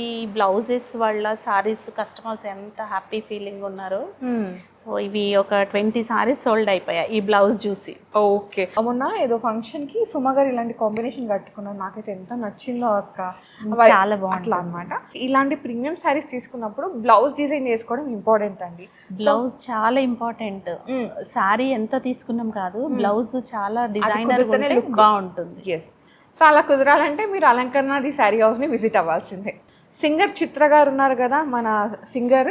ఈ బ్లౌజెస్ వల్ల సారీస్ కస్టమర్స్ ఎంత హ్యాపీ ఫీలింగ్ ఉన్నారు. సో ఇవి ఒక 20 సారీస్ సోల్డ్ అయిపోయాయి ఈ బ్లౌజ్ చూసి. ఓకే, మొన్న ఏదో ఫంక్షన్ కి సుమగారు ఇలాంటి కాంబినేషన్ కట్టుకున్నారు, నాకైతే ఎంత నచ్చిందో అక్క. చాలా బాగుంటుంది అనమాట. ఇలాంటి ప్రీమియం సారీస్ తీసుకున్నప్పుడు బ్లౌజ్ డిజైన్ చేసుకోవడం ఇంపార్టెంట్ అండి. బ్లౌజ్ చాలా ఇంపార్టెంట్. సారీ ఎంత తీసుకున్నాం కాదు, బ్లౌజ్ చాలా డిజైనర్ బాగుంటుంది. ఎస్, సో అలా కుదరాలంటే మీరు అలంకరణ ది శారీ హౌస్ని విజిట్ అవ్వాల్సిందే. సింగర్ చిత్ర గారు ఉన్నారు కదా మన సింగర్,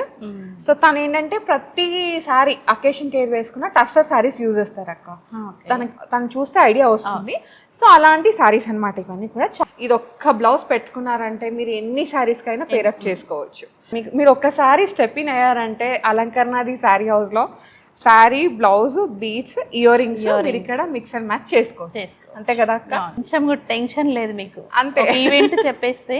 సో తను ఏంటంటే ప్రతి సారీ అకేషన్కి ఏది వేసుకున్నా టస్సర్ సారీస్ యూజ్ చేస్తారు అక్క. తను చూస్తే ఐడియా వస్తుంది. సో అలాంటి సారీస్ అనమాట ఇవన్నీ కూడా. ఇది ఒక్క బ్లౌజ్ పెట్టుకున్నారంటే మీరు ఎన్ని సారీస్కి అయినా పేరప్ చేసుకోవచ్చు. మీరు ఒక్కసారి స్టెప్ ఇన్ అయ్యారంటే అలంకరణది శారీ హౌస్లో sari, blouse, beads, ear rings ఇక్కడ మిక్స్ అండ్ మ్యాచ్ చేసుకోవచ్చు. అంతే కదా అక్క? కొంచెం కూడా టెన్షన్ లేదు మీకు. అంతే, ఈవెంట్ చెప్పేస్తే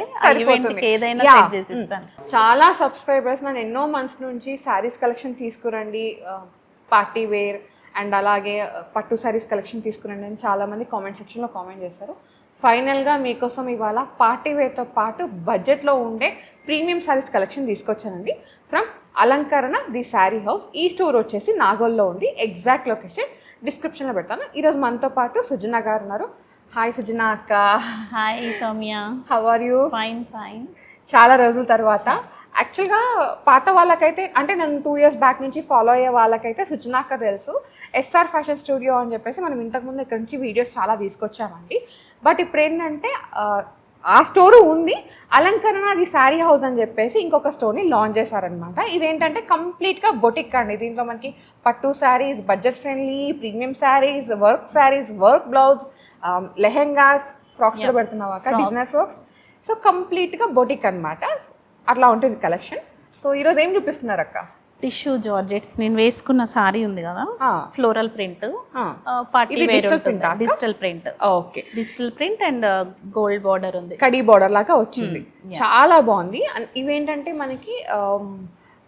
ఏదైనా చేసిస్తాను. చాలా సబ్స్క్రైబర్స్ నన్ను ఎన్నో మంత్స్ నుంచి శారీస్ కలెక్షన్ తీసుకురండి, పార్టీ వేర్ అండ్ అలాగే పట్టు శారీస్ కలెక్షన్ తీసుకురండి అని చాలామంది కామెంట్ సెక్షన్లో కామెంట్ చేశారు. ఫైనల్గా మీకోసం ఇవాళ పార్టీ వేర్తో పాటు బడ్జెట్లో ఉండే ప్రీమియం శారీస్ కలెక్షన్ తీసుకొచ్చానండి ఫ్రమ్ అలంకరణ ది శారీ హౌస్. ఈ స్టోర్ వచ్చేసి నాగోల్లో ఉంది. ఎగ్జాక్ట్ లొకేషన్ డిస్క్రిప్షన్లో పెడతాను. ఈరోజు మనతో పాటు సుజన గారు ఉన్నారు. హాయ్ సుజన అక్క. Hi Soumya. How are you? Fine fine. చాలా రోజుల తర్వాత. యాక్చువల్గా పాత వాళ్ళకైతే, అంటే నన్ను 2 years బ్యాక్ నుంచి ఫాలో అయ్యే వాళ్ళకైతే సుజన అక్క తెలుసు. ఎస్ఆర్ ఫ్యాషన్ స్టూడియో అని చెప్పేసి మనం ఇంతకుముందు ఇక్కడ నుంచి వీడియోస్ చాలా తీసుకొచ్చామండి. బట్ ఇప్పుడు ఏంటంటే ఆ స్టోరు ఉంది, అలంకరణ ది శారీ హౌస్ అని చెప్పేసి ఇంకొక స్టోర్ని లాంచ్ చేశారనమాట. ఇదేంటంటే కంప్లీట్గా బొటిక్ అండి. దీంట్లో మనకి పట్టు saris, budget friendly, premium saris, work saris, work blouse, lehengas, frocks కూడా పెడుతున్నావు అక్క, డిజైనర్ ఫ్రాక్స్. సో కంప్లీట్గా బొటిక్ అనమాట. అట్లా ఉంటుంది కలెక్షన్. సో ఈరోజు ఏం చూపిస్తున్నారు అక్క? Tissue georgettes. నేను వేసుకున్న సారీ ఉంది కదా, floral print, party wear digital print. Okay, digital print and gold border ఉంది, కడీ బార్డర్ లాగా వచ్చింది. చాలా బాగుంది. ఇవేంటంటే మనకి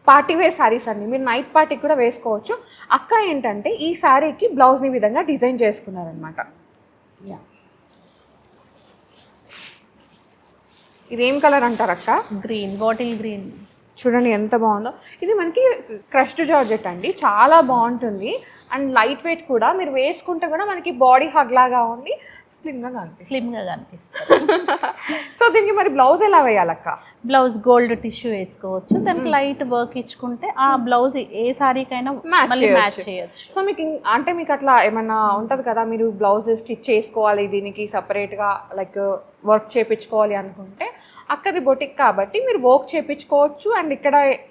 పార్టీ వేర్ సారీస్ అండి. మీరు నైట్ పార్టీకి కూడా వేసుకోవచ్చు. అక్క ఏంటంటే ఈ సారీకి బ్లౌజ్ని విధంగా డిజైన్ చేసుకున్నారనమాట. ఇదేం కలర్ అంటారు అక్క? Green, bottle green. చూడండి ఎంత బాగుందో. ఇది మనకి క్రష్డ్ జార్జెట్ అండి, చాలా బాగుంటుంది అండ్ లైట్ వెయిట్ కూడా. మీరు వేసుకుంటే కూడా మనకి బాడీ హగ్ లాగా ఉంది, స్లిమ్గా కనిపిస్తుంది. సో దీనికి మరి బ్లౌజ్ ఎలా వేయాలక్క? బ్లౌజ్ గోల్డ్ టిష్యూ వేసుకోవచ్చు, దానికి లైట్ వర్క్ ఇచ్చుకుంటే ఆ బ్లౌజ్ ఏ సారీకైనా మ్యాచ్ చేయొచ్చు. సో మీకు అట్లా ఏమన్నా ఉంటుంది కదా, మీరు బ్లౌజ్ స్టిచ్ చేసుకోవాలి దీనికి సపరేట్గా, లైక్ వర్క్ చేయించుకోవాలి అనుకుంటే అక్కది బొటిక్ కాబట్టి మీరు వర్క్ చేయించుకోవచ్చు. అండ్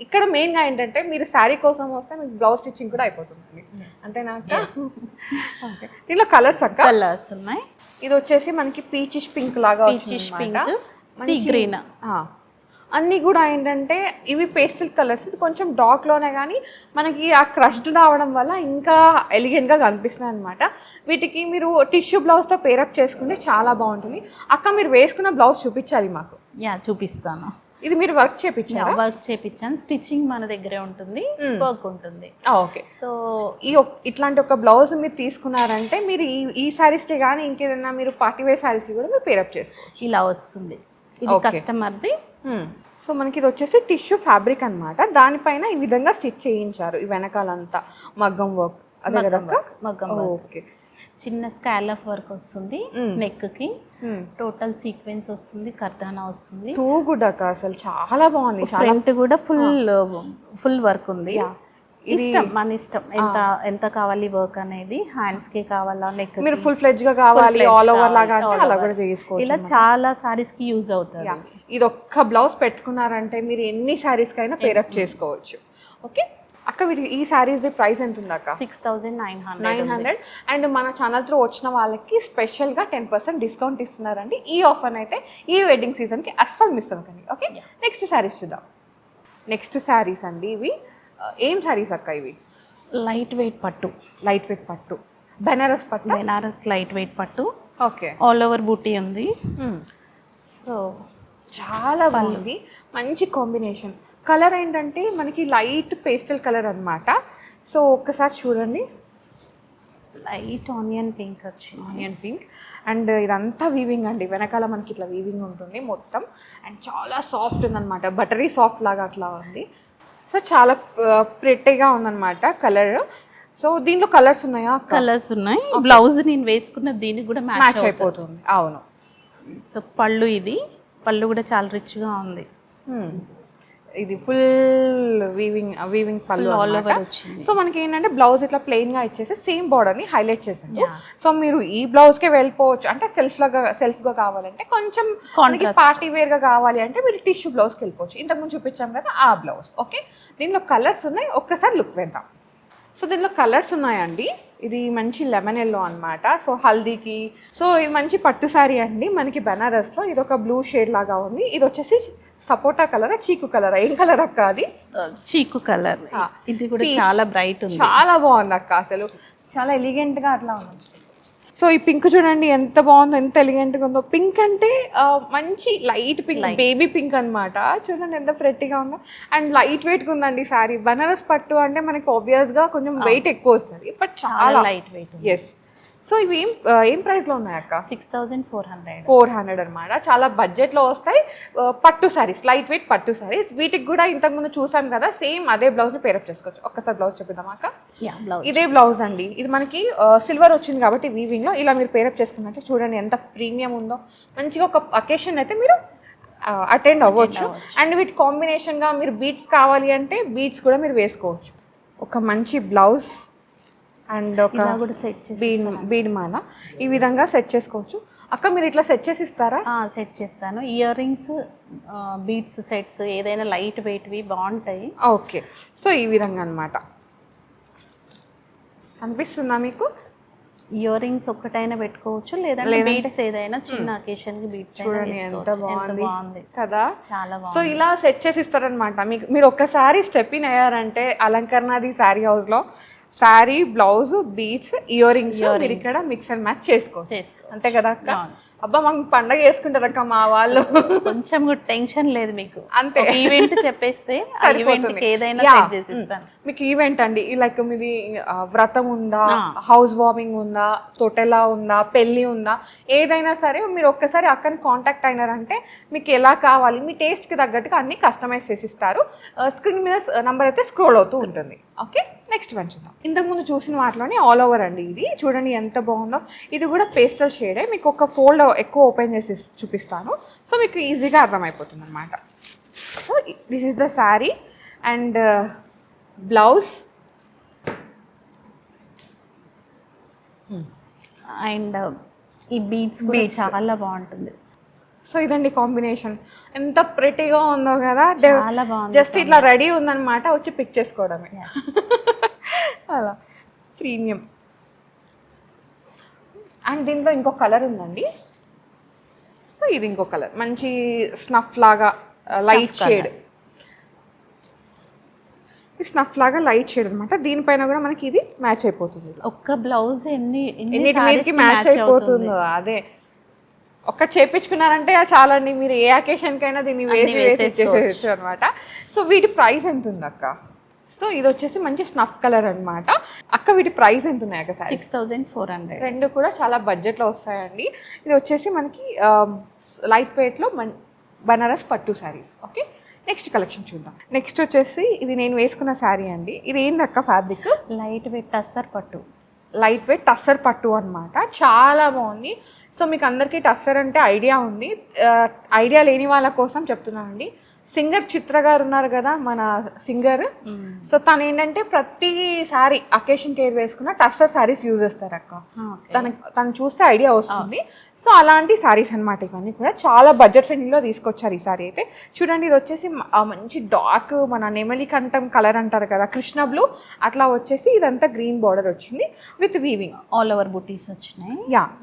ఇక్కడ మెయిన్గా ఏంటంటే మీరు శారీ కోసం వస్తే మీకు బ్లౌజ్ స్టిచ్చింగ్ కూడా అయిపోతుంది. అంతేనా అక్క? ఓకే, దీంట్లో కలర్స్ అక్క? కలర్స్ ఉన్నాయి. ఇది వచ్చేసి మనకి పీచిష్ పింక్ లాగా, పీచిష్ పింక్, సీ గ్రీన్, అన్నీ కూడా ఏంటంటే ఇవి పేస్టల్ కలర్స్. ఇది కొంచెం డార్క్లోనే కానీ మనకి ఆ క్రష్డ్ రావడం వల్ల ఇంకా ఎలిగెంట్గా కనిపిస్తున్నాయి అనమాట. వీటికి మీరు టిష్యూ బ్లౌజ్తో పేరప్ చేసుకుంటే చాలా బాగుంటుంది. అక్క మీరు వేసుకున్న బ్లౌజ్ చూపించాలి మాకు. చూపిస్తాను. ఇది మీరు వర్క్ చేయించారు? వర్క్ చేయించాను. స్టిచ్చింగ్ మన దగ్గరే ఉంటుంది, వర్క్ ఉంటుంది. ఓకే, సో ఇట్లాంటి ఒక బ్లౌజ్ మీరు తీసుకున్నారంటే మీరు ఈ శారీస్కి కానీ ఇంకేదైనా మీరు పార్టీ వేర్ శారీస్కి కూడా మీరు పేరప్ చేసుకోవచ్చు. ఇలా వస్తుంది. ఇది కస్టమర్ది. సో మనకి ఇది వచ్చేసి టిష్యూ ఫ్యాబ్రిక్ అనమాట. దానిపైన ఈ విధంగా స్టిచ్ చేయించారు. ఈ వెనకాలంతా మగ్గం వర్క్. అదే కదా మగ్గం. ఓకే, చిన్న స్కాలప్ వర్క్ వస్తుంది నెక్ కి, టోటల్ సీక్వెన్స్ వస్తుంది, కర్దానా వస్తుంది. టూ గుడ్ అక్క, అసలు చాలా బాగుంది. ఫ్రంట్ కూడా ఫుల్ వర్క్ ఉంది. ఇష్టం, మన ఇష్టం ఎంత కావాలి వర్క్ అనేది. హ్యాండ్స్ కి కావాలా, నెక్ మీరు ఫుల్ ఫ్లెడ్జ్ గా కావాలి, ఆల్ ఓవర్ లాగా అంటే అలా కూడా చేసుకోవచ్చు. ఇలా చాలా సారీస్ కి యూజ్ అవుతుంది. ఇది ఒక్క బ్లౌజ్ పెట్టుకున్నారంటే మీరు ఎన్ని సారీస్ కైనా పేరప్ చేసుకోవచ్చు. ఓకే అక్క, ఈ సారీస్ ది ప్రైస్ ఎంత ఉంది అక్క? 6,900. అండ్ మన ఛానల్ త్రూ వచ్చిన వాళ్ళకి స్పెషల్గా 10% డిస్కౌంట్ ఇస్తున్నారండి. ఈ ఆఫర్ అయితే ఈ వెడ్డింగ్ సీజన్కి అస్సలు మిస్ అవ్వకండి. ఓకే, నెక్స్ట్ సారీస్ చూద్దాం. నెక్స్ట్ సారీస్ అండి, ఇవి ఏం సారీస్ అక్క? ఇవి లైట్ వెయిట్ పట్టు. లైట్ వెయిట్ పట్టు, బెనారస్ పట్టు. బెనారస్ లైట్ వెయిట్ పట్టు. ఓకే, ఆల్ ఓవర్ బూటీ ఉంది. సో చాలా బాగుంది, మంచి కాంబినేషన్. కలర్ ఏంటంటే మనకి లైట్ పేస్టల్ కలర్ అనమాట. సో ఒక్కసారి చూడండి, లైట్ ఆనియన్ పింక్ వచ్చింది. ఆనియన్ పింక్ అండ్ ఇదంతా వీవింగ్ అండి, వెనకాల మనకి ఇట్లా వీవింగ్ ఉంటుంది మొత్తం. అండ్ చాలా సాఫ్ట్ ఉందన్నమాట, బటరీ సాఫ్ట్ లాగా అట్లా ఉంది. సో చాలా ప్రిటీగా ఉందన్నమాట కలర్. సో దీంట్లో కలర్స్ ఉన్నాయా? కలర్స్ ఉన్నాయి. బ్లౌజ్ నేను వేసుకున్న దీనికి కూడా మ్యాచ్ అయిపోతుంది. అవును. సో పళ్ళు కూడా చాలా రిచ్గా ఉంది. ఇది ఫుల్ వీవింగ్ పళ్ళు ఆల్ ఓవర్ వచ్చింది. సో మనకి ఏంటంటే బ్లౌజ్ ఇట్లా ప్లెయిన్ గా ఇచ్చేసి సేమ్ బార్డర్ని హైలైట్ చేసాను. సో మీరు ఈ బ్లౌజ్కే వెళ్ళిపోవచ్చు, అంటే సెల్ఫ్గా కావాలంటే, కొంచెం పార్టీ వేర్గా కావాలి అంటే మీరు టిష్యూ బ్లౌజ్కి వెళ్ళిపోవచ్చు. ఇంతకుముందు చూపించాం కదా ఆ బ్లౌజ్. ఓకే, దీనిలో కలర్స్ ఉన్నాయి, ఒక్కసారి లుక్ వేద్దాం. సో దీనిలో కలర్స్ ఉన్నాయండి. ఇది మంచి లెమన్ ఎల్లో అనమాట. సో హల్దీకి. సో ఇది మంచి పట్టు శారీ అండి మనకి బెనారస్లో. ఇది ఒక బ్లూ షేడ్ లాగా ఉంది. ఇది వచ్చేసి సపోటా కలరా, చీకు కలరా, ఏం కలర్ అక్క? అది చీకు కలర్. ఇది కూడా చాలా బ్రైట్ ఉంది, చాలా బాగుంది అక్క, అసలు చాలా ఎలిగెంట్గా అట్లా ఉంది. సో ఈ పింక్ చూడండి ఎంత బాగుందో, ఎంత ఎలిగెంట్గా ఉందో. పింక్ అంటే మంచి లైట్ పింక్, బేబీ పింక్ అనమాట. చూడండి ఎంత ప్రెట్టిగా ఉందో. అండ్ లైట్ వెయిట్గా ఉందండి సారీ. బనారస్ పట్టు అంటే మనకి ఆబ్వియస్గా కొంచెం వెయిట్ ఎక్కువ వస్తుంది, బట్ చాలా లైట్ వెయిట్. ఎస్. సో ఇవి ఏం ప్రైస్లో ఉన్నాయి అక్క? 6400 అనమాట. చాలా బడ్జెట్లో వస్తాయి పట్టు శారీస్, లైట్ వెయిట్ పట్టు శారీస్. వీటికి కూడా ఇంతకుముందు చూసాం కదా, సేమ్ అదే బ్లౌజ్ని పేరప్ చేసుకోవచ్చు. ఒక్కసారి బ్లౌజ్ చూపిద్దాం అక్క. ఇదే బ్లౌజ్ అండి. ఇది మనకి సిల్వర్ వచ్చింది కాబట్టి వీవింగ్లో ఇలా మీరు పేరప్ చేసుకున్నట్టే చూడండి ఎంత ప్రీమియం ఉందో. మంచిగా ఒక అకేషన్ అయితే మీరు అటెండ్ అవ్వచ్చు. అండ్ వీటి కాంబినేషన్గా మీరు బీడ్స్ కావాలి అంటే బీడ్స్ కూడా మీరు వేసుకోవచ్చు. ఒక మంచి బ్లౌజ్ అండ్ ఒక బీడ్ మాల ఈ విధంగా సెట్ చేసుకోవచ్చు. అక్క మీరు ఇట్లా సెట్ చేసి ఇస్తారా? సెట్ చేస్తాను. ఇయర్ రింగ్స్, బీడ్స్ సెట్స్ ఏదైనా లైట్ వెయిట్వి బాగుంటాయి. ఓకే, సో ఈ విధంగా అనమాట. కనిపిస్తుందా మీకు? ఇయర్ రింగ్స్ ఒక్కటైనా పెట్టుకోవచ్చు, లేదంటే బీడ్స్ ఏదైనా చిన్న అకేషన్ కి బీడ్స్ చూడండి ఎంత బాగుంది కదా, చాలా బాగుంది. సో ఇలా సెట్ చేసి ఇస్తారనమాట. మీకు మీరు ఒక్కసారి స్టెప్ ఇన్ అయ్యారంటే అలంకరణది శారీ హౌస్ లో sari, blouse, beads, ear rings మీరు ఇక్కడ మిక్స్ అండ్ మ్యాచ్ చేసుకోవచ్చు. అంతే కదా అక్క? అబ్బా మాకు పండగ చేసుకుంటారక్క మా వాళ్ళు. కొంచెం కూడా టెన్షన్ లేదు మీకు. అంతే, ఈవెంట్ చెప్పేస్తే ఏదైనా సెట్ చేసి ఇస్తాను. మీకు ఈవెంట్ అండి, లైక్ మీది వ్రతం ఉందా, హౌస్ వార్మింగ్ ఉందా, తొటెలా ఉందా, పెళ్ళి ఉందా, ఏదైనా సరే మీరు ఒక్కసారి అక్కని కాంటాక్ట్ అయినారంటే మీకు ఎలా కావాలి మీ టేస్ట్కి తగ్గట్టుగా అన్ని కస్టమైజ్ చేసి ఇస్తారు. స్క్రీన్ మీద నంబర్ అయితే స్క్రోల్ అవుతూ ఉంటుంది. ఓకే, నెక్స్ట్ వన్ చూద్దాం. ఇంతకుముందు చూసిన వాటిలోనే ఆల్ ఓవర్ అండి. ఇది చూడండి ఎంత బాగుందో. ఇది కూడా పేస్టల్ షేడే. మీకు ఒక ఫోల్డ్ ఎక్కువ ఓపెన్ చేసి చూపిస్తాను, సో మీకు ఈజీగా అర్థమైపోతుంది అనమాట. So this is the sari and blouse and ఈ బీడ్స్ కూడా చాలా బాగుంటుంది. సో ఇదండి కాంబినేషన్, ఎంత ప్రెటీగా ఉందో కదా. చాలా బాగుంది. జస్ట్ ఇట్లా రెడీ ఉందన్నమాట, వచ్చి పిక్ చేసుకోవడమే. అలా ప్రీమియం. అండ్ దీంట్లో ఇంకో కలర్ ఉందండి. సో ఇది ఇంకో కలర్, మంచి స్నఫ్ లాగా లైట్ షేడ్. స్నఫ్ లాగా లైట్ షేడ్ అనమాట. దీనిపైన కూడా మనకి ఇది మ్యాచ్ అయిపోతుంది. ఒక్క బ్లౌజ్ ఎన్నిటికి మ్యాచ్ అయిపోతుందో. అదే ఒక్కటి చేయించుకున్నారంటే చాలండి, మీరు ఏ అకేషన్కైనా దీన్ని వేసేసేయచ్చు అనమాట. సో వీటి ప్రైస్ ఎంత ఉంది అక్క? సో ఇది వచ్చేసి మంచి స్నఫ్ కలర్ అనమాట. అక్క వీటి ప్రైస్ ఎంత ఉన్నాయి అక్క? 6400. రెండు కూడా చాలా బడ్జెట్లో వస్తాయండి. ఇది వచ్చేసి మనకి లైట్ వెయిట్లో బనారస్ పట్టు శారీస్. ఓకే, నెక్స్ట్ కలెక్షన్ చూద్దాం. నెక్స్ట్ వచ్చేసి ఇది నేను వేసుకున్న శారీ అండి. ఇది ఏంటి అక్క ఫ్యాబ్రిక్? లైట్ వెయిట్ టస్సర్ పట్టు. లైట్ వెయిట్ టస్సర్ పట్టు అనమాట. చాలా బాగుంది. సో మీకు అందరికీ టస్సర్ అంటే ఐడియా ఉంది, ఐడియా లేని వాళ్ళ కోసం చెప్తున్నానండి. సింగర్ చిత్ర గారు ఉన్నారు కదా మన సింగర్. సో తను ఏంటంటే ప్రతిసారి అకేషన్ కేర్ వేసుకున్న టస్సర్ శారీస్ యూజ్ చేస్తారు అక్క. తను చూస్తే ఐడియా వస్తుంది. సో అలాంటి శారీస్ అనమాట ఇవన్నీ కూడా. చాలా బడ్జెట్ ఫ్రెండ్లీలో తీసుకొచ్చారు ఈ శారీ అయితే. చూడండి ఇది వచ్చేసి మంచి డార్క్ మన నెమలి కంఠం కలర్ అంటారు కదా, కృష్ణ బ్లూ అట్లా వచ్చేసి ఇదంతా గ్రీన్ బార్డర్ వచ్చింది విత్ వీవింగ్. ఆల్ ఓవర్ బూటీస్ వచ్చినాయి.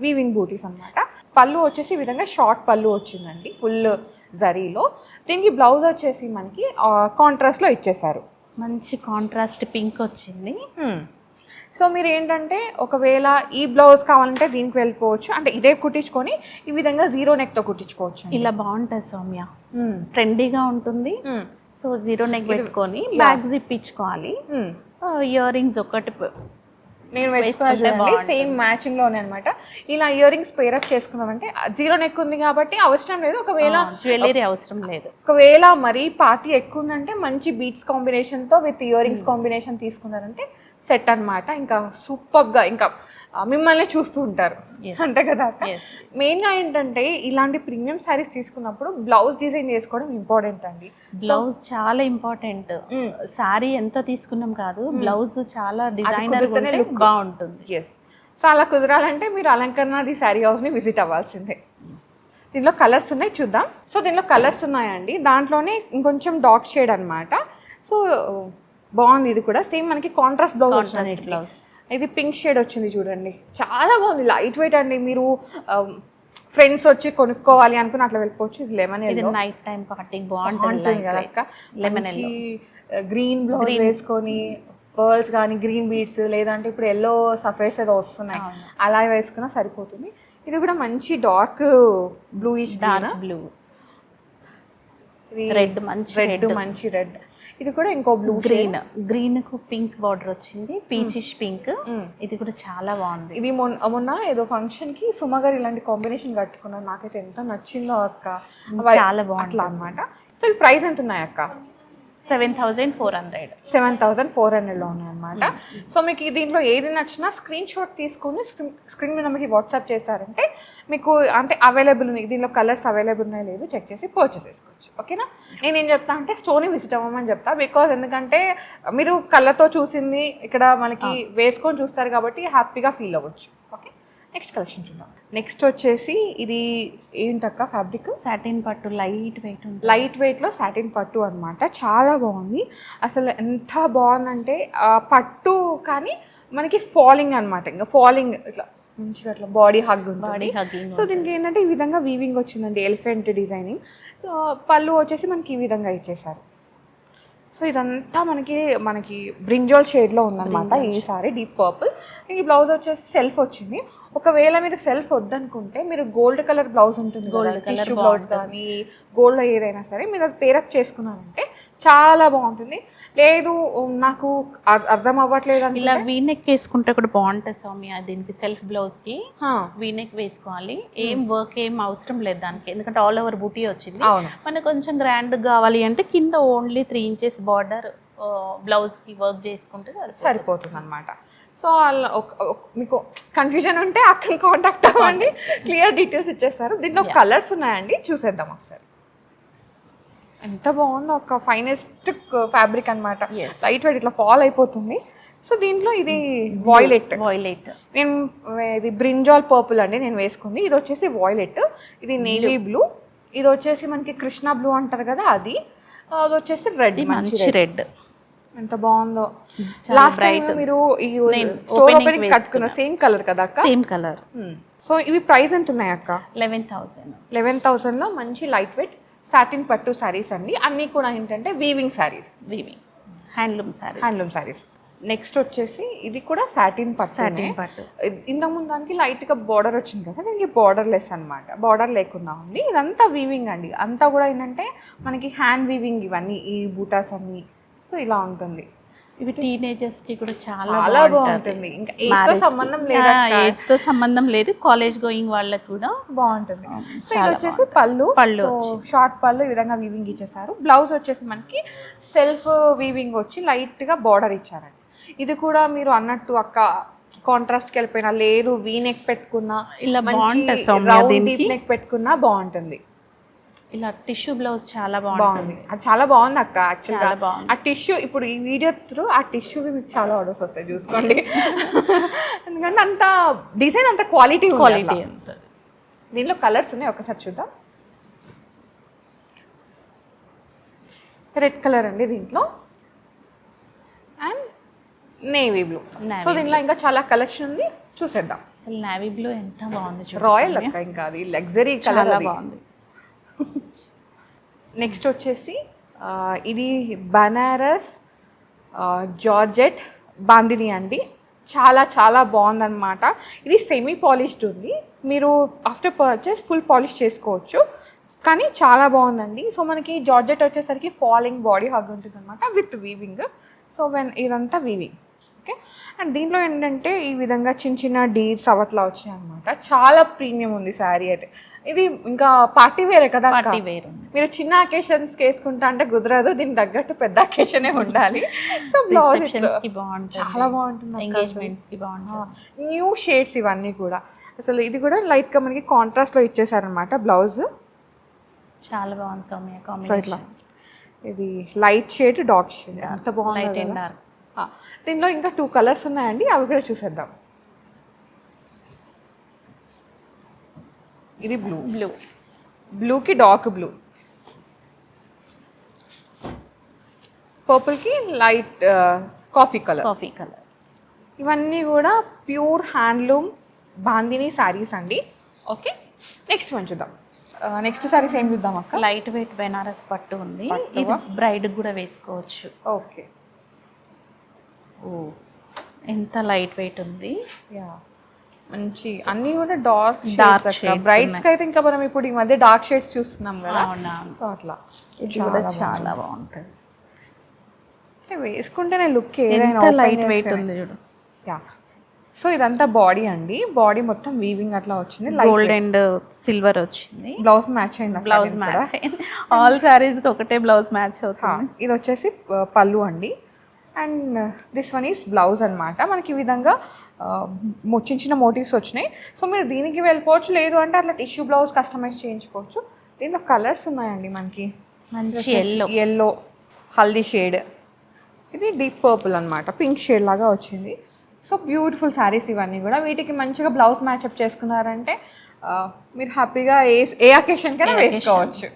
వీవింగ్ బూటీస్ అనమాట. పళ్ళు వచ్చేసి ఈ విధంగా షార్ట్ పళ్ళు వచ్చిందండి ఫుల్ జరీలో. దీనికి బ్లౌజ్ వచ్చేసి మనకి కాంట్రాస్ట్లో ఇచ్చేసారు. మంచి కాంట్రాస్ట్ పింక్ వచ్చింది. సో మీరు ఏంటంటే ఒకవేళ ఈ బ్లౌజ్ కావాలంటే దీనికి వెళ్ళిపోవచ్చు, అంటే ఇదే కుట్టించుకొని ఈ విధంగా జీరో నెక్తో కుట్టించుకోవచ్చు. ఇలా బాగుంటుంది సౌమ్య, ట్రెండీగా ఉంటుంది. సో జీరో నెక్ పెట్టుకొని బ్యాక్ జిప్ ఇచ్చుకోవాలి. ఇయర్ రింగ్స్ ఒకటి నేను వేసుకున్నా చూడండి, సేమ్ మ్యాచింగ్ లోనే అనమాట. ఇలా ఇయర్ రింగ్స్ పేరప్ చేసుకున్నామంటే జీరో నెక్ ఉంది కాబట్టి అవసరం లేదు. ఒకవేళ జ్యువెలరీ అవసరం లేదు. ఒకవేళ మరీ పార్టీ ఎక్కువ ఉందంటే మంచి బీట్స్ కాంబినేషన్ తో విత్ ఇయర్ రింగ్స్ కాంబినేషన్ తీసుకున్నారంటే సెట్ అనమాట. ఇంకా సూపర్ గా ఇంకా మిమ్మల్ని చూస్తూ ఉంటారు అంతే కదా. మెయిన్ గా ఏంటంటే ఇలాంటి ప్రీమియం శారీస్ తీసుకున్నప్పుడు బ్లౌజ్ డిజైన్ చేసుకోవడం ఇంపార్టెంట్ అండి. బ్లౌజ్ చాలా ఇంపార్టెంట్. శారీ ఎంత తీసుకున్నాం కాదు, బ్లౌజ్ చాలా డిజైనర్ బాగుంటుంది. ఎస్. సో అలా కుదరాలంటే మీరు అలంకరణది శారీ హౌస్ ని విజిట్ అవ్వాల్సిందే. దీనిలో కలర్స్ ఉన్నాయి, చూద్దాం. సో దీనిలో కలర్స్ ఉన్నాయండి, దాంట్లోనే ఇంకొంచెం డార్క్ షేడ్ అనమాట. సో బాగుంది. ఇది కూడా సేమ్ మనకి కాంట్రాస్ట్ బ్లౌజ్. ఇది పింక్ షేడ్ వచ్చింది చూడండి, చాలా బాగుంది. లైట్ వెయిట్ అండి. మీరు ఫ్రెండ్స్ వచ్చి కొనుక్కోవాలి అనుకుని అట్లా వెళ్ళిపోవచ్చు. ఇది లెమన్ ఎల్లో, నైట్ టైం పార్టీకి బాగుంటుంది కదా అక్క. లెమన్ ఎల్లో గ్రీన్ బ్లౌజ్ వేసుకొని పర్ల్స్ కానీ గ్రీన్ బీడ్స్, లేదంటే ఇప్పుడు ఎల్లో సఫేర్స్ ఏదో వస్తున్నాయి, అలా వేసుకున్నా సరిపోతుంది. ఇది కూడా మంచి dark bluish, dark blue, red, మంచి రెడ్. ఇది కూడా ఇంకో బ్లూ, గ్రీన్ కు పింక్ బార్డర్ వచ్చింది, పీచిష్ పింక్. ఇది కూడా చాలా బాగుంది. ఇది మొన్న ఏదో ఫంక్షన్ కి సుమగారు ఇలాంటి కాంబినేషన్ కట్టుకున్నారు, నాకైతే ఎంత నచ్చిందో అక్క. చాలా బాగుంది అట్లా అనమాట. సో ఈ ప్రైస్ ఎంత ఉన్నాయి అక్క? 7,400 లో ఉన్నాయి అనమాట. సో మీకు దీంట్లో ఏది నచ్చినా స్క్రీన్ షాట్ తీసుకొని స్క్రీన్ మీద మీకు వాట్సాప్ చేశారంటే మీకు అంటే అవైలబుల్ ఉన్నాయి, దీనిలో కలర్స్ అవైలబుల్ ఉన్నాయి లేదు చెక్ చేసి పర్చేస్ చేసుకోవచ్చు. ఓకేనా. నేనేం చెప్తా అంటే స్టోర్ని విజిట్ అవ్వమని చెప్తా. బికాజ్ ఎందుకంటే మీరు కళ్ళతో చూసింది ఇక్కడ మనకి వేసుకొని చూస్తారు కాబట్టి హ్యాపీగా ఫీల్ అవ్వచ్చు. ఓకే, నెక్స్ట్ కలెక్షన్ చూద్దాం. నెక్స్ట్ వచ్చేసి ఇది ఏంటక్క ఫ్యాబ్రిక్? సాటిన్ పట్టు, లైట్ వెయిట్ ఉంటుంది. లైట్ వెయిట్లో సాటిన్ పట్టు అనమాట. చాలా బాగుంది అసలు. ఎంత బాగుందంటే పట్టు కానీ మనకి ఫాలింగ్ అనమాట. ఇంకా ఫాలింగ్ ఇట్లా మంచిగా అట్లా బాడీ హగ్గింగ్. సో దీనికి ఏంటంటే ఈ విధంగా వీవింగ్ వచ్చిందండి, ఎలిఫెంట్ డిజైనింగ్. పళ్ళు వచ్చేసి మనకి ఈ విధంగా ఇచ్చేసారు. సో ఇదంతా మనకి బ్రింజాల్ షేడ్లో ఉందన్నమాట ఈ సారీ, డీప్ పర్పుల్. ఈ బ్లౌజ్ వచ్చేసి సెల్ఫ్ వచ్చింది. ఒకవేళ మీరు సెల్ఫ్ వద్దనుకుంటే మీరు గోల్డ్ కలర్ బ్లౌజ్ ఉంటుంది, గోల్డ్ కలర్ బ్లౌజ్ కానీ గోల్డ్లో ఏదైనా సరే మీరు అది పేరప్ చేసుకున్నారంటే చాలా బాగుంటుంది. లేదు నాకు అర్థం అవ్వట్లేదు అని ఇలా వీనెక్ వేసుకుంటే కూడా బాగుంటుంది సౌమ్య. దీనికి సెల్ఫ్ బ్లౌజ్ కి వీనెక్ వేసుకోవాలి, ఏం వర్క్ ఏం అవసరం లేదు దానికి, ఎందుకంటే ఆల్ ఓవర్ బూటీ వచ్చింది. మనకు కొంచెం గ్రాండ్ కావాలి అంటే కింద ఓన్లీ 3 ఇంచెస్ బార్డర్ బ్లౌజ్ కి వర్క్ చేసుకుంటే సరిపోతుంది అనమాట. సో మీకు కన్ఫ్యూజన్ ఉంటే అక్కడ కాంటాక్ట్ అవ్వండి, క్లియర్ డీటెయిల్స్ ఇచ్చేస్తారు. దీంట్లో కలర్స్ ఉన్నాయండి, చూసేద్దాం ఒకసారి. ఎంత బాగుందో, ఒక ఫైనెస్ట్ ఫ్యాబ్రిక్ అనమాట. లైట్ వెయిట్ ఇట్లా ఫాల్ అయిపోతుంది. సో దీంట్లో ఇది వాయిలెట్. నేను ఇది బ్రింజాల్ పర్పుల్ అండి నేను వేసుకుంది. ఇది వచ్చేసి వాయిలెట్, ఇది నేవీ బ్లూ, ఇది వచ్చేసి మనకి కృష్ణ బ్లూ అంటారు కదా అది వచ్చేసి రెడ్, మంచి రెడ్. ఎంత బాగుందో. లాస్ట్ టైం మీరు ఈ స్టోర్ ఓపెనింగ్ కట్టుకున్న సేమ్ కలర్ కదా అక్క? Same colour. సో ఇవి ప్రైస్ ఎంత ఉన్నాయి అక్క? 11,000 లో మంచి లైట్ వెయిట్ సాటిన్ పట్టు శారీస్ అండి. అన్నీ కూడా ఏంటంటే weaving saris, handloom saris. Next వచ్చేసి ఇది కూడా సాటిన్ పట్టు. ఇంతకుముందు దానికి లైట్గా బార్డర్ వచ్చింది కదా, దీనికి బార్డర్ లెస్ అనమాట, బార్డర్ లేకుండా ఉంది. ఇదంతా వీవింగ్ అండి, అంతా కూడా ఏంటంటే మనకి హ్యాండ్ వీవింగ్ ఇవన్నీ, ఈ బూటాస్ అన్నీ. సో ఇలా ఉంటుంది. ఇవి టీనేజర్స్ కి కూడా చాలా బాగుంటుంది. ఇంకా ఏజ్ తో సంబంధం లేదు, కాలేజ్ గోయింగ్ వాళ్ళకి కూడా బాగుంటుంది. సో ఇది వచ్చేసి పళ్ళు షార్ట్ పళ్ళు ఈ విధంగా వీవింగ్ ఇచ్చేసారు. బ్లౌజ్ వచ్చేసి మనకి సెల్ఫ్ వీవింగ్ వచ్చి లైట్ గా బార్డర్ ఇచ్చారండి. ఇది కూడా మీరు అన్నట్టు అక్క కాంట్రాస్ట్ కి వెళ్ళిపోయినా లేదు, వీ నెక్ పెట్టుకున్నా ఇలా డీప్ నెక్ పెట్టుకున్నా బాగుంటుంది. ఇలా టిష్యూ బ్లౌజ్ చాలా బాగుంది. అది చాలా బాగుంది అక్క. యాక్చువల్గా ఆ టిష్యూ ఇప్పుడు ఈ వీడియో త్రూ ఆ టిష్యూ మీకు చాలా ఆర్డర్స్ వస్తాయి చూసుకోండి. ఎందుకంటే అంత డిజైన్ అంత క్వాలిటీ ఉంటుంది. దీనిలో కలర్స్ ఉన్నాయి, ఒకసారి చూద్దాం. రెడ్ కలర్ అండి దీంట్లో, అండ్ నేవీ బ్లూ. సో దీనిలో ఇంకా చాలా కలెక్షన్ ఉంది, చూసేద్దాం. అసలు నేవీ బ్లూ ఎంత బాగుంది, రాయల్ అక్క. ఇంకా అది లగ్జరీ కలర్ బాగుంది. నెక్స్ట్ వచ్చేసి ఇది బనారస్ జార్జెట్ బాందిని అండి. చాలా చాలా బాగుందన్నమాట. ఇది సెమీ పాలిష్డ్ ఉంది, మీరు ఆఫ్టర్ పర్చేస్ ఫుల్ పాలిష్ చేసుకోవచ్చు, కానీ చాలా బాగుందండి. సో మనకి జార్జెట్ వచ్చేసరికి ఫాలింగ్ బాడీ హగ్ ఉంటుంది అనమాట విత్ వీవింగ్. సో ఇదంతా వీవింగ్. ఓకే. అండ్ దీంట్లో ఏంటంటే ఈ విధంగా చిన్న చిన్న డీర్స్ అవట్లా వచ్చాయి అనమాట. చాలా ప్రీమియం ఉంది శారీ అయితే. ఇది ఇంకా పార్టీ వేరే కదా, పార్టీ వేర్ మీరు చిన్న అకేషన్స్కి వేసుకుంటా అంటే కుదరదు, దీనికి తగ్గట్టు పెద్ద అకేషనే ఉండాలి. సో బ్లౌజ్ చాలా బాగుంటుంది, ఎంగేజ్మెంట్స్కి బాగుంటుంది. న్యూ షేడ్స్ ఇవన్నీ కూడా. అసలు ఇది కూడా లైట్గా మనకి కాంట్రాస్ట్లో ఇచ్చేసారనమాట బ్లౌజ్. చాలా బాగుంది సౌమ్య సో కాంబినేషన్. ఇట్లా ఇది లైట్ షేడ్ డార్క్ షేడ్ అంత బాగుంది. Light and dark. దీనిలో ఇంకా 2 కలర్స్ ఉన్నాయండి, అవి కూడా చూసేద్దాం. ఇది బ్లూకి డార్క్ బ్లూ, పర్పుల్కి లైట్ కాఫీ కలర్. ఇవన్నీ కూడా ప్యూర్ హ్యాండ్లూమ్ బాందిని శారీస్ అండి. ఓకే, నెక్స్ట్ వన్ చూద్దాం. నెక్స్ట్ శారీస్ ఏం చూద్దాం అక్క? లైట్ వెయిట్ బెనారస్ పట్టు ఉంది, ఇది బ్రైడ్ కూడా వేసుకోవచ్చు. ఓకే. ఓ ఎంత లైట్ వెయిట్ ఉంది. యా, మంచి అన్నీ కూడా డార్క్ షేడ్స్. బ్రైడ్స్కి అయితే ఇంకా మనం ఇప్పుడు ఈ మధ్య డార్క్ షేడ్స్ చూస్తున్నాం కదా, సో అట్లా ఇది కూడా చాలా బాగుంటుంది. వేసుకుంటేనే లుక్ ఏదైనా లైట్ వెయిట్ ఉంది చూడు. యా, సో ఇదంతా బాడీ అండి, బాడీ మొత్తం వీవింగ్ అట్లా వచ్చింది, గోల్డ్ అండ్ సిల్వర్ వచ్చింది. బ్లౌజ్ మ్యాచ్ అయింది, బ్లౌజ్ మ్యాచ్ ఆల్ శారీస్ కి ఒకటే బ్లౌజ్ మ్యాచ్ అవుతుంది. ఇది వచ్చేసి పళ్ళు అండి, and this one is blouse అనమాట. మనకి ఈ విధంగా చిన్న చిన్న మోటివ్స్ వచ్చినాయి. సో మీరు దీనికి వెళ్ళిపోవచ్చు, లేదు అంటే అట్లా టిష్యూ బ్లౌజ్ కస్టమైజ్ చేయించుకోవచ్చు. దీంట్లో కలర్స్ ఉన్నాయండి మనకి, మంచి ఎల్లో, హల్దీ షేడ్, ఇది డీప్ పర్పుల్ అనమాట, పింక్ షేడ్ లాగా వచ్చింది. సో బ్యూటిఫుల్ శారీస్ ఇవన్నీ కూడా. వీటికి మంచిగా బ్లౌజ్ మ్యాచ్అప్ చేసుకున్నారంటే మీరు హ్యాపీగా ఏ అకేషన్కైనా వేసుకోవచ్చు.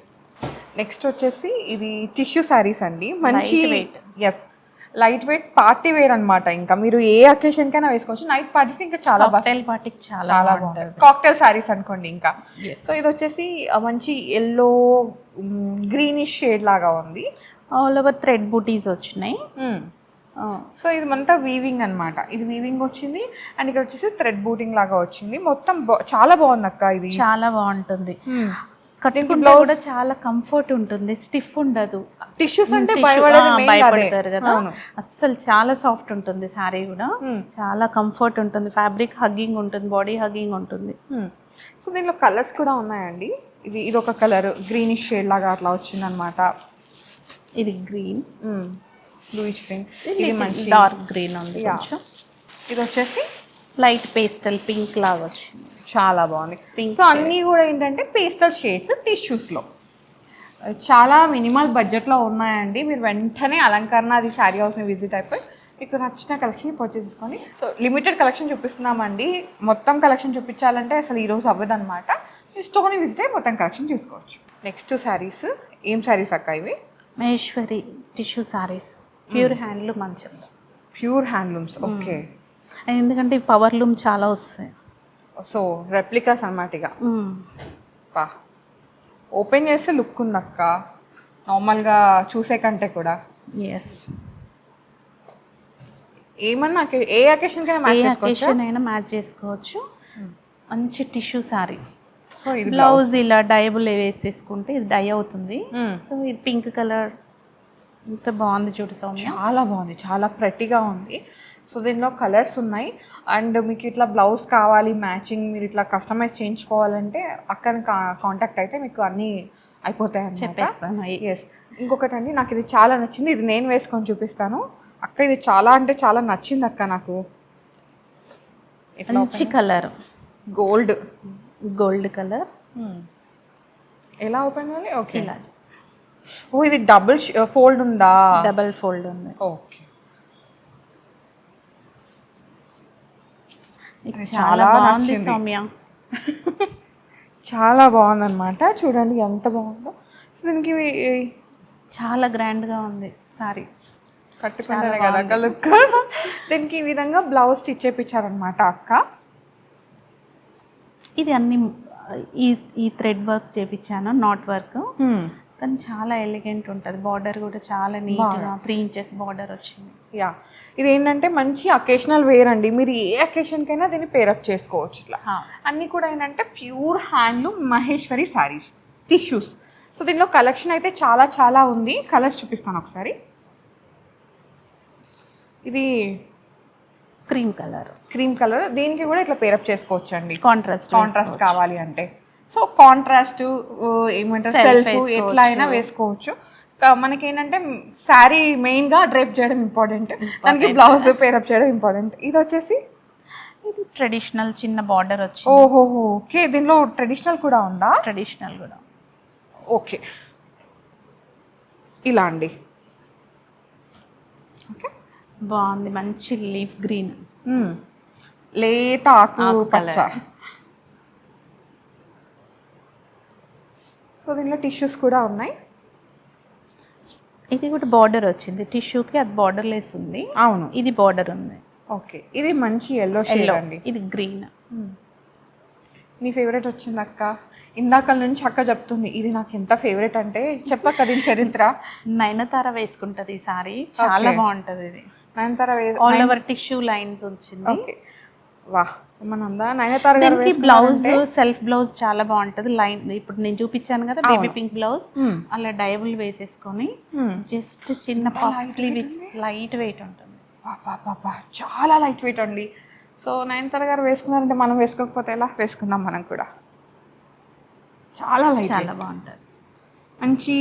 నెక్స్ట్ వచ్చేసి ఇది టిష్యూ శారీస్ అండి, మంచి ఎస్ లైట్ వెయిట్ పార్టీ వేర్ అనమాట. ఇంకా మీరు ఏ అకేషన్కైనా వేసుకోవచ్చు. నైట్ పార్టీస్కి ఇంకా చాలా పార్టీకి చాలా బాగుంటుంది. కాక్టైల్ శారీస్ అనుకోండి ఇంకా. సో ఇది వచ్చేసి మంచి ఎల్లో గ్రీనిష్ షేడ్ లాగా ఉంది, ఆల్ ఓవర్ థ్రెడ్ బూటీస్ వచ్చినాయి. సో ఇది అంతా వీవింగ్ అనమాట, ఇది వీవింగ్ వచ్చింది అండ్ ఇక్కడ వచ్చేసి థ్రెడ్ బూటింగ్ లాగా వచ్చింది. మొత్తం చాలా బాగుంది అక్క, ఇది చాలా బాగుంటుంది. కట్టుకుంటే కూడా చాలా కంఫర్ట్ ఉంటుంది, స్టిఫ్ ఉండదు. టిష్యూస్ అంటే భయపడతారు కదా, అస్సలు చాలా సాఫ్ట్ ఉంటుంది శారీ కూడా, చాలా కంఫర్ట్ ఉంటుంది. ఫ్యాబ్రిక్ హగ్గింగ్ ఉంటుంది, బాడీ హగ్గింగ్ ఉంటుంది. సో దీనిలో కలర్స్ కూడా ఉన్నాయండి. ఇది ఒక కలర్ గ్రీనిష్ షేడ్ లాగా అట్లా వచ్చింది అనమాట. ఇది గ్రీన్, బ్లూయిష్ గ్రీన్, ఇది మంచి డార్క్ గ్రీన్ ఉంది. ఇది వచ్చేసి లైట్ పేస్టల్ పింక్ లాగా వచ్చింది, చాలా బాగుంది. సో అన్నీ కూడా ఏంటంటే పేస్టల్ షేడ్స్ టిష్యూస్లో చాలా మినిమల్ బడ్జెట్లో ఉన్నాయండి. మీరు వెంటనే అలంకరణ అది శారీ హౌస్ని విజిట్ అయిపోయి మీకు నచ్చిన కలెక్షన్ పర్చేస్ చేసుకొని. సో లిమిటెడ్ కలెక్షన్ చూపిస్తున్నామండి, మొత్తం కలెక్షన్ చూపించాలంటే అసలు ఈరోజు అవ్వదు అనమాట. మీరు స్టోర్ని విజిట్ అయ్యి మొత్తం కలెక్షన్ చూసుకోవచ్చు. నెక్స్ట్ శారీస్ ఏం శారీస్ అక్క? ఇవి Maheshwari tissue saris, pure handloom మంచి, ప్యూర్ హ్యాండ్లూమ్స్. ఓకే, ఎందుకంటే పవర్ లూమ్ చాలా వస్తాయి. సో రెప్లికాస్ అన్నమాట. ఇక పా ఓపెన్ చేస్తే లుక్ ఉంది అక్క, నార్మల్గా చూసే కంటే కూడా. ఎస్, ఏమన్నా ఏ అకేషన్కైనా మ్యాచ్ చేసుకోవచ్చు. మంచి టిష్యూ శారీ. బ్లౌజ్ ఇలా డైబుల్ వేసేసుకుంటే ఇది డై అవుతుంది. సో ఇది పింక్ కలర్ ఎంత బాగుంది చూడు సౌమ్య, చాలా బాగుంది, చాలా ప్రెట్టిగా ఉంది. సో దీనిలో కలర్స్ ఉన్నాయి అండ్ మీకు ఇట్లా బ్లౌజ్ కావాలి మ్యాచింగ్, మీరు ఇట్లా కస్టమైజ్ చేయించుకోవాలంటే అక్కని కాంటాక్ట్ అయితే మీకు అన్నీ అయిపోతాయి అని చెప్పేస్తాను. ఎస్, ఇంకొకటి అండి, నాకు ఇది చాలా నచ్చింది, ఇది నేను వేసుకొని చూపిస్తాను అక్క. ఇది చాలా అంటే చాలా నచ్చింది అక్క నాకు. మంచి కలర్, గోల్డ్ కలర్. ఎలా ఓపెన్ అవ్వాలి? ఓకే, ఇలా. ఓ ఇది డబుల్ ఫోల్డ్ ఉందా? డబుల్ ఫోల్డ్ ఉంది. ఓకే, చాలా బాగుంది సౌమ్య, చాలా బాగుంది అనమాట. చూడండి ఎంత బాగుందో. సో దీనికి చాలా గ్రాండ్గా ఉంది సారీ, కట్టుకుంటానే కదా అక్క లుక్. దీనికి ఈ విధంగా బ్లౌజ్ స్టిచ్ చేయించారనమాట అక్క. ఇది అన్ని ఈ థ్రెడ్ వర్క్ చేయించాను, నాట్ వర్క్, కానీ చాలా ఎలిగెంట్ ఉంటుంది. బార్డర్ కూడా చాలా నీట్గా 3 inches బార్డర్ వచ్చింది. యా, ఇది ఏంటంటే మంచి అకేషనల్ వేర్ అండి, మీరు ఏ అకేషన్కైనా దీన్ని పేరప్ చేసుకోవచ్చు. ఇట్లా అన్నీ కూడా ఏంటంటే pure handloom Maheshwari saris tissues. So దీనిలో కలెక్షన్ అయితే చాలా చాలా ఉంది. కలర్స్ చూపిస్తాను ఒకసారి. ఇది క్రీమ్ కలర్ దీనికి కూడా ఇట్లా పేరప్ చేసుకోవచ్చు అండి, కాంట్రాస్ట్ కావాలి అంటే. సో కాంట్రాస్ట్ ఏమంటారు సెల్ఫ్ ఎట్లా అయినా వేసుకోవచ్చు. మనకి ఏంటంటే శారీ మెయిన్గా డ్రేప్ చేయడం ఇంపార్టెంట్, దానికి బ్లౌజ్ పేరప్ చేయడం ఇంపార్టెంట్. ఇది వచ్చేసి ఇది ట్రెడిషనల్ చిన్న బార్డర్ వచ్చి. ఓకే, దీనిలో ట్రెడిషనల్ కూడా ఉందా? ట్రెడిషనల్ కూడా. ఓకే, ఇలా అండి. ఓకే, బాగుంది, మంచి లీఫ్ గ్రీన్, లేత ఆకు పచ్చ. సో దీనిలో టిష్యూస్ కూడా ఉన్నాయి. ఇది కూడా బార్డర్ వచ్చింది టిష్యూకి, అది బార్డర్ లెస్ ఉంది. అవును, ఇది బార్డర్ ఉంది. ఓకే, ఇది మంచి ఎల్లో షేడ్ అండి. ఇది గ్రీన్. నీ ఫేవరెట్ వచ్చింది అక్క, ఇందాక నుంచి అక్క చెప్తుంది ఇది నాకు ఎంత ఫేవరెట్ అంటే. చెప్పక్క దీని చరిత్ర. నయనతార వేసుకుంటది ఈ సారీ, చాలా బాగుంటది ఇది. Nayanthara all over tissue lines వచ్చింది. ఓకే, వాహ్, మన నయనతార దీనికి బ్లౌజ్ సెల్ఫ్ బ్లౌజ్ చాలా బాగుంటది. లైన్ ఇప్పుడు నేను చూపించాను కదా బేబీ పింక్ బ్లౌజ్, అలా డైబుల్ వేసేసుకొని జస్ట్ చిన్న పఫ్ స్లీవ్ లైట్ వెయిట్ ఉంటుంది. చాలా లైట్ వెయిట్ అండి. సో నయనతార గారు వేసుకున్నారంటే మనం వేసుకోకపోతే ఎలా, వేసుకుందాం మనం కూడా. చాలా లైట్, చాలా బాగుంటుంది. మంచి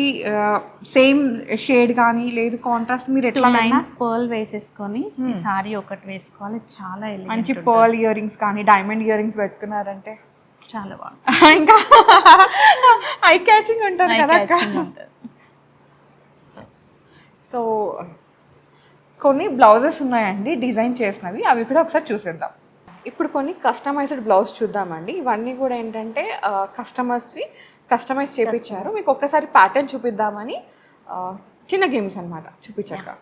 సేమ్ షేడ్ కానీ లేదు కాంట్రాస్ట్, మీరు ఎట్లా లైన్స్ పర్ల్ వేసేసుకొని ఈ సారీ ఒకటి వేసుకోవాలి, చాలా మంచి పర్ల్ ఇయర్ రింగ్స్ కానీ డైమండ్ ఇయర్ రింగ్స్ పెట్టుకున్నారంటే చాలా బాగుంటుంది. ఇంకా ఐ క్యాచింగ్ ఉంటుంది కదా. సో కొన్ని బ్లౌజెస్ ఉన్నాయండి డిజైన్ చేసినవి, అవి కూడా ఒకసారి చూసేద్దాం. ఇప్పుడు కొన్ని కస్టమైజ్డ్ బ్లౌజ్ చూద్దామండి. ఇవన్నీ కూడా ఏంటంటే కస్టమైజ్ చేపించారు. మీకు ఒక్కసారి ప్యాటర్న్ చూపిద్దామని చిన్న గేమ్స్ అనమాట చూపించాక.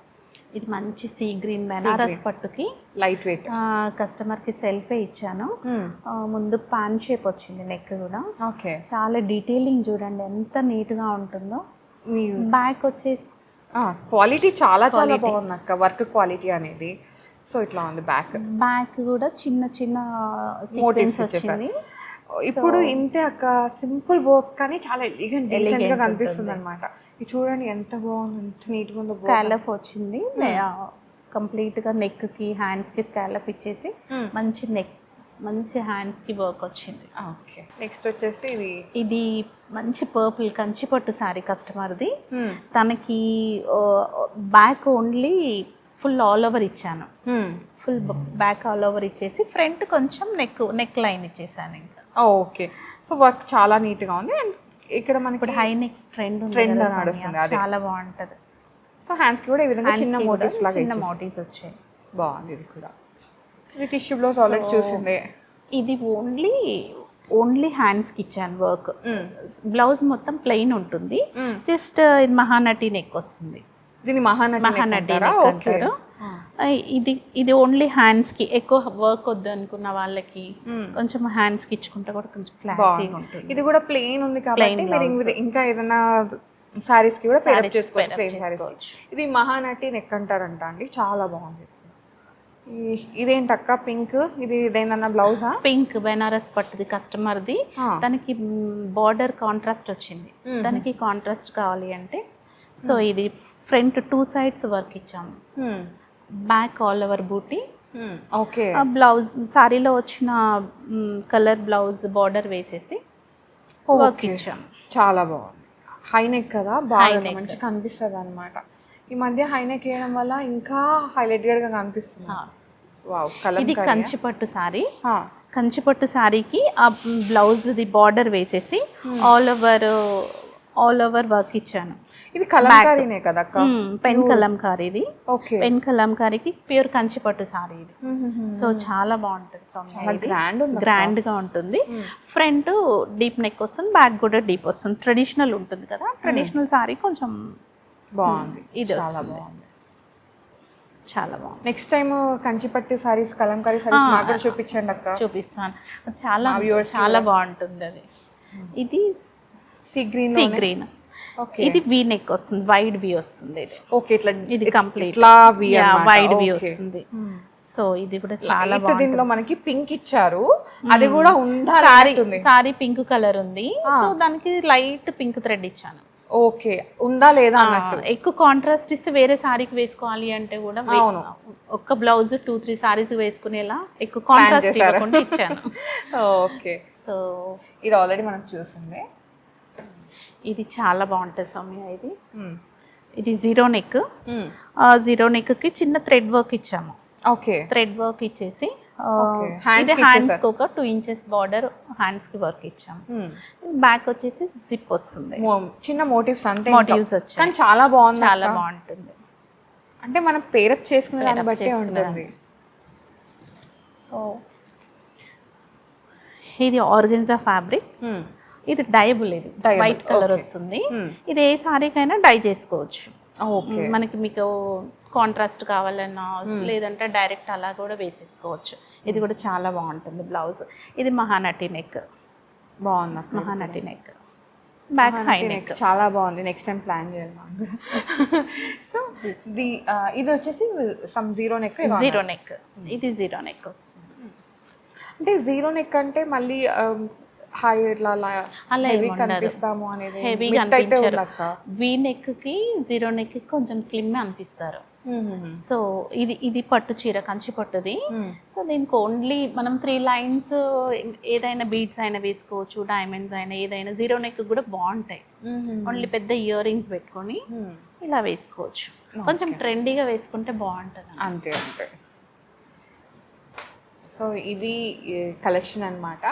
ఇది మంచి సీ గ్రీన్ బెనారస్ పట్టుకి లైట్ వెయిట్, కస్టమర్కి సెల్ఫే ఇచ్చాను. ముందు పాన్ షేప్ వచ్చింది, నెక్ కూడా. ఓకే, చాలా డీటెయిలింగ్ చూడండి ఎంత నీట్గా ఉంటుందో. బ్యాక్ వచ్చేసి క్వాలిటీ చాలా చాలా బాగుంది అక్క, వర్క్ క్వాలిటీ అనేది. సో ఇట్లా ఉంది బ్యాక్ కూడా చిన్న చిన్న మోటివ్స్ వచ్చింది. ఇప్పుడు ఇంతే అక్క, సింపుల్ వర్క్ కానీ చాలా ఎలిగెంట్ గా కనిపిస్తుంది అనమాట. ఇది చూడండి ఎంత బాగుంది, ఎంత నీట్ గా ఉందో. స్కాలఫ్ వచ్చింది కంప్లీట్ గా, నెక్ కి హ్యాండ్స్ కి స్కాలఫ్ ఇచ్చేసి మంచి నెక్ మంచి హ్యాండ్స్ కి వర్క్ వచ్చింది. ఓకే, నెక్స్ట్ వచ్చేసి ఇది మంచి పర్పుల్ కంచిపట్టు సారీ కస్టమర్ది. తనకి back only full all over ఇచ్చాను, ఫుల్ బ్యాక్ ఆల్ ఓవర్ ఇచ్చేసి ఫ్రంట్ కొంచెం నెక్ లైన్ ఇచ్చేసాను ఇంకా. ఓకే, సో వర్క్ చాలా నీట్ గా ఉంది. అండ్ ఇక్కడ మనకి ఇప్పుడు హై నెక్స్ ట్రెండ్ నడుస్తుంది, చాలా బాగుంటది. సో హ్యాండ్స్ కి కూడా ఈ విధంగా చిన్న మోటివ్స్ లాగా చిన్న మోటివ్స్ వచ్చాయి, బాగుంది. ఇది కూడా ఇది టిష్యూ బ్లౌజ్ ఆల్రెడీ చూసిందే. ఇది ఓన్లీ హ్యాండ్స్ కి ఇచ్చాను వర్క్. బ్లౌజ్ మొత్తం ప్లెయిన్ ఉంటుంది, జస్ట్ ఇది మహానటి నెక్ వస్తుంది. దీని మహానటి నెక్ అంటారు. ఇది ఓన్లీ హ్యాండ్స్ కి, ఎక్కువ వర్క్ వద్దు అనుకున్న వాళ్ళకి కొంచెం హ్యాండ్స్ కి ఇచ్చుకుంటే కూడా కొంచెం క్లాసీగా ఉంటుంది. ఇది కూడా ప్లెయిన్ ఉంది కాబట్టి మీరు ఇంకా ఏదైనా సారీస్ కి కూడా పేరప్ చేసుకోవచ్చు. ఇది మహానటి నెక్ అంటారంట అండి, చాలా బాగుంది. ఇదేంటక్క పింక్, ఇది ఇదేందన్న బ్లౌజా? పింక్ బెనారస్ పట్టుది కస్టమర్ది. దానికి బార్డర్ కాంట్రాస్ట్ వచ్చింది, దానికి కాంట్రాస్ట్ కావాలి అంటే సో ఇది ఫ్రంట్ 2 sides వర్క్ ఇచ్చాము, బ్యాక్ ఆల్ ఓవర్ బూటీ. ఓకే, బ్లౌజ్ సారీలో వచ్చిన కలర్ బ్లౌజ్ బార్డర్ వేసేసి వర్క్ ఇచ్చాము. చాలా బాగుంది. హై నెక్ కదా, బాగా మంచిగా కనిపిస్తుంది అనమాట. ఈ మధ్య హై నెక్ వేయడం వల్ల ఇంకా హైలైటెడ్ గా కనిపిస్తుంది. ఇది కంచిపట్టు సారీ, కంచిపట్టు సారీకి ఆ బ్లౌజ్ ది బార్డర్ వేసేసి ఆల్ ఓవర్ వర్క్ ఇచ్చాను. ఇది కలంకారీనే కదా, పెన్ కలంకారీ. ఇది పెన్ కలంకారీకి ప్యూర్ కంచిపట్టు సారీ ఇది. సో చాలా బాగుంటుంది, గ్రాండ్ గా ఉంటుంది. ఫ్రంట్ డీప్ నెక్ వస్తుంది, బ్యాక్ కూడా డీప్ వస్తుంది. ట్రెడిషనల్ ఉంటుంది కదా, ట్రెడిషనల్ సారీ కొంచెం బాగుంది. ఇది చాలా బాగుంది, చాలా బాగుంది. నెక్స్ట్ టైం కంచిపట్టు సారీస్, కలంకారీ సారీస్ నాకు కూడా చూపించండి అక్క. చూపిస్తాను, చాలా బాగుంటుంది అది. ఇది సీ గ్రీన్. ఇది వి నెక్ వస్తుంది, వైడ్ వి వస్తుంది. ఓకే, ఇది కంప్లీట్ వైడ్ వి వస్తుంది. సో ఇది కూడా చాలా బాగుంది. దీనిలో మనకి పింక్ ఇచ్చారు, అది కూడా ఉందా? సారీ పింక్ కలర్ ఉంది, సో దానికి లైట్ పింక్ థ్రెడ్ ఇచ్చాను. ఓకే, ఉందా లేదా అన్నట్టు. ఎక్కువ కాంట్రాస్ట్ ఇస్తే వేరే సారీకి వేసుకోవాలి అంటే కూడా ఒక్క బ్లౌజ్ 2-3 సారీస్ వేసుకునేలా ఎక్కువ కాంట్రాస్ట్ ఇవ్వకుండా ఇచ్చాను. ఓకే, సో ఇది ఆల్రెడీ మనం చూసింది. ఇది చాలా బాగుంటుంది సౌమ్య. ఇది జీరో నెక్. జీరో నెక్కి చిన్న థ్రెడ్ వర్క్ ఇచ్చాము. ఓకే, థ్రెడ్ వర్క్ ఇచ్చేసి హ్యాండ్స్కి ఒక 2 ఇంచెస్ బార్డర్ హ్యాండ్స్కి వర్క్ ఇచ్చాము. బ్యాక్ వచ్చేసి జిప్ వస్తుంది, చిన్న మోటివ్స్ అంతే, మోటివ్స్ వచ్చాయి. కానీ చాలా బాగుంది, చాలా బాగుంటుంది. అంటే మనం పేరప్ చేసుకునే దాన్ని బట్టి ఉంటుంది. ఇది ఆర్గెన్జా ఫ్యాబ్రిక్. ఇది డైబుల్, ఇది వైట్ కలర్ వస్తుంది. ఇది ఏ సారీకైనా డై చేసుకోవచ్చు. మనకి మీకు కాంట్రాస్ట్ కావాలన్నా లేదంటే డైరెక్ట్ అలా కూడా వేసేసుకోవచ్చు. ఇది కూడా చాలా బాగుంటుంది బ్లౌజ్. ఇది మహానటి నెక్, బాగుంది. Mahanati neck, back high neck చాలా బాగుంది. నెక్స్ట్ టైం ప్లాన్ చేయాలి. సో ఇది వచ్చేసి some zero neck. Zero neck, ఇది జీరో నెక్ వస్తుంది. అంటే జీరో నెక్ అంటే మళ్ళీ హై ఇట్లా అలా హెవీ కనిపిస్తాము అనేది హెవీగా అనిపించారు. వీ నెక్కి జీరో నెక్కి కొంచెం స్లిమ్ అనిపిస్తారు. సో ఇది పట్టు చీర, కంచి పట్టుది. సో దీనికి ఓన్లీ మనం 3 లైన్స్ ఏదైనా బీడ్స్ అయినా వేసుకోవచ్చు, డైమండ్స్ అయినా ఏదైనా. జీరో నెక్ కూడా బాగుంటాయి. ఓన్లీ పెద్ద ఇయర్ రింగ్స్ పెట్టుకొని ఇలా వేసుకోవచ్చు. కొంచెం ట్రెండీగా వేసుకుంటే బాగుంటుంది. అంతే అంతే. సో ఇది కలెక్షన్ అన్నమాట.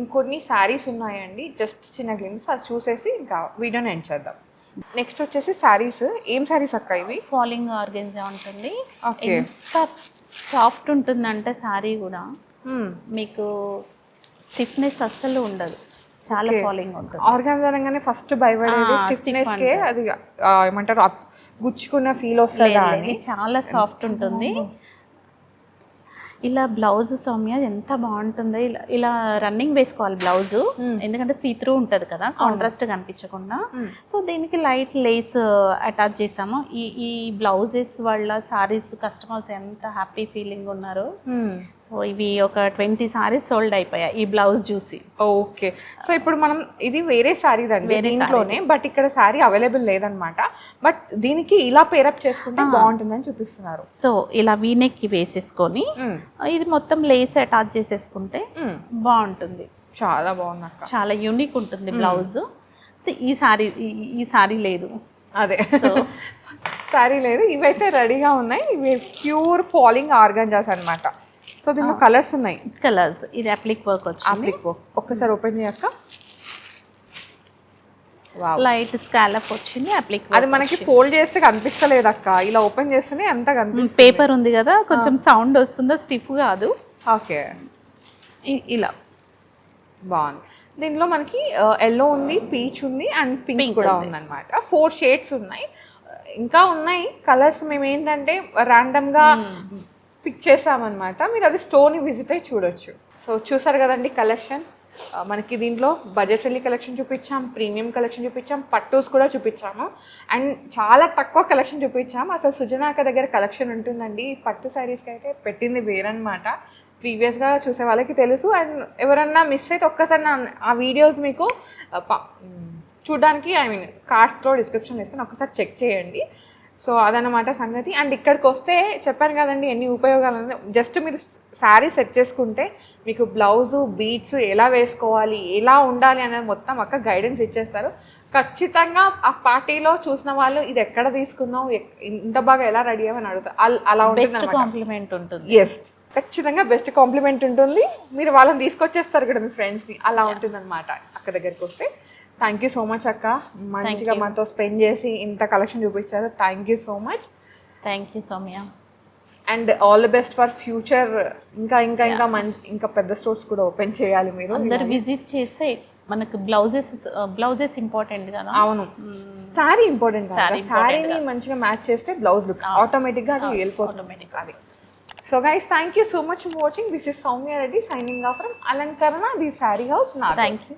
ఇంకొన్ని శారీస్ ఉన్నాయండి, జస్ట్ చిన్న గ్లిమ్స్ అది చూసేసి ఇంకా వీడియోని ఎండ్ చేద్దాం. నెక్స్ట్ వచ్చేసి శారీస్. ఏం శారీస్ అక్క ఇవి? ఫాలింగ్ ఆర్గెన్జా ఉంటుంది. ఎంత సాఫ్ట్ ఉంటుందంటే శారీ కూడా మీకు స్టిఫ్నెస్ అస్సలు ఉండదు, చాలా ఫాలింగ్ ఉంటుంది. ఆర్గెన్జా అనగానే ఫస్ట్ భయపడేది స్టిఫ్నెస్కే, అది ఏమంటారు గుచ్చుకున్న ఫీల్ వస్తుంది. చాలా సాఫ్ట్ ఉంటుంది. ఇలా బ్లౌజ్ సౌమ్య ఎంత బాగుంటుందో. ఇలా రన్నింగ్ వేసుకోవాలి బ్లౌజ్, ఎందుకంటే సీత్రూ ఉంటుంది కదా, కాంట్రాస్ట్ కనిపించకుండా. సో దీనికి లైట్ లేస్ అటాచ్ చేసాము. ఈ బ్లౌజెస్ వల్ల సారీస్ కస్టమర్స్ ఎంత హ్యాపీ ఫీలింగ్ ఉన్నారు. సో ఇవి ఒక 20 సారీస్ సోల్డ్ అయిపోయాయి ఈ బ్లౌజ్ చూసి. ఓకే, సో ఇప్పుడు మనం ఇది వేరే సారీ దండి దీంట్లోనే, బట్ ఇక్కడ సారీ అవైలబుల్ లేదనమాట. బట్ దీనికి ఇలా పేరప్ చేసుకుంటే బాగుంటుందని చూపిస్తున్నారు. సో ఇలా వీనెక్కి వేసేసుకొని ఇది మొత్తం లేస్ అటాచ్ చేసేసుకుంటే బాగుంటుంది. చాలా బాగుంది అక్క, చాలా యూనిక్ ఉంటుంది బ్లౌజ్. ఈ సారీ లేదు, అదే సో సారీ లేదు. ఇవైతే రెడీగా ఉన్నాయి. ఇవి ప్యూర్ ఫాలింగ్ ఆర్గాంజాస్ అనమాట. సో దీనిలో కలర్స్ ఉన్నాయి. కలర్స్. ఇది అప్లిక్ వర్క్ వచ్చింది. అప్లిక్ వర్క్ ఒక్కసారి ఓపెన్ చేయక్క. లైట్ స్కాలప్ వచ్చింది, అప్లిక్. అది మనకి ఫోల్డ్ చేస్తే కనిపిస్తలేదు అక్క, ఇలా ఓపెన్ చేస్తేనే అంత కనిపిస్తుంది. పేపర్ ఉంది కదా, కొంచెం సౌండ్ వస్తుందా, స్టిఫ్ కాదు. ఓకే, ఇలా బాగుంది. దీనిలో మనకి ఎల్లో ఉంది, పీచ్ ఉంది అండ్ పింక్ కూడా ఉందన్నమాట. 4 షేడ్స్ ఉన్నాయి. ఇంకా ఉన్నాయి కలర్స్. మేము ఏంటంటే ర్యాండమ్గా పిక్ చేసామన్నమాట. మీరు అది స్టోర్ని విజిట్ అయ్యి చూడొచ్చు. సో చూసారు కదండి కలెక్షన్. మనకి దీంట్లో బడ్జెట్ ఫ్రెండ్లీ కలెక్షన్ చూపించాం, ప్రీమియం కలెక్షన్ చూపించాం, పట్టూస్ కూడా చూపించాము, అండ్ చాలా తక్కువ కలెక్షన్ చూపించాము. అసలు సుజనాక దగ్గర కలెక్షన్ ఉంటుందండి. పట్టు శారీస్కి అయితే పెట్టింది వేరనమాట. ప్రీవియస్గా చూసే వాళ్ళకి తెలుసు. అండ్ ఎవరన్నా మిస్ అయితే ఒక్కసారి ఆ వీడియోస్ మీకు చూడడానికి కాస్ట్లో డిస్క్రిప్షన్ ఇస్తాను, ఒక్కసారి చెక్ చేయండి. సో అదనమాట సంగతి. అండ్ ఇక్కడికి వస్తే చెప్పాను కదండి ఎన్ని ఉపయోగాలు. జస్ట్ మీరు శారీ సెట్ చేసుకుంటే మీకు బ్లౌజు, బీడ్స్ ఎలా వేసుకోవాలి, ఎలా ఉండాలి అనేది మొత్తం అక్క గైడెన్స్ ఇచ్చేస్తారు. ఖచ్చితంగా ఆ పార్టీలో చూసిన వాళ్ళు ఇది ఎక్కడ తీసుకుందాం, ఇంత బాగా ఎలా రెడీ అవ్వని అడుగుతారు. అలా ఉంటుంది, కాంప్లిమెంట్ ఉంటుంది. ఎస్, ఖచ్చితంగా బెస్ట్ కాంప్లిమెంట్ ఉంటుంది. మీరు వాళ్ళని తీసుకొచ్చేస్తారు కూడా మీ ఫ్రెండ్స్ని, అలా ఉంటుంది అనమాట అక్క దగ్గరికి వస్తే. థ్యాంక్ యూ సో మచ్ అక్క, మంచిగా మాతో స్పెండ్ చేసి ఇంత కలెక్షన్ చూపించారు. Thank you so much. Thank you Soumya. And all the best for future. ఇంకా మంచి ఇంకా పెద్ద స్టోర్స్ కూడా ఓపెన్ చేయాలి. మీరు అందరు విజిట్ చేస్తే మనకు బ్లౌజెస్ ఇంపార్టెంట్ కదా. అవును, శారీ ఇంపార్టెంట్. శారీని మంచిగా మ్యాచ్ చేస్తే బ్లౌజ్ లుక్ ఆటోమేటిక్గా అది వెళ్ళిపోతుంది. అది so guys, thank you so much for watching. This is Soumya Reddy signing off from Alankarana, the Saree House, Nagpur. Thank you.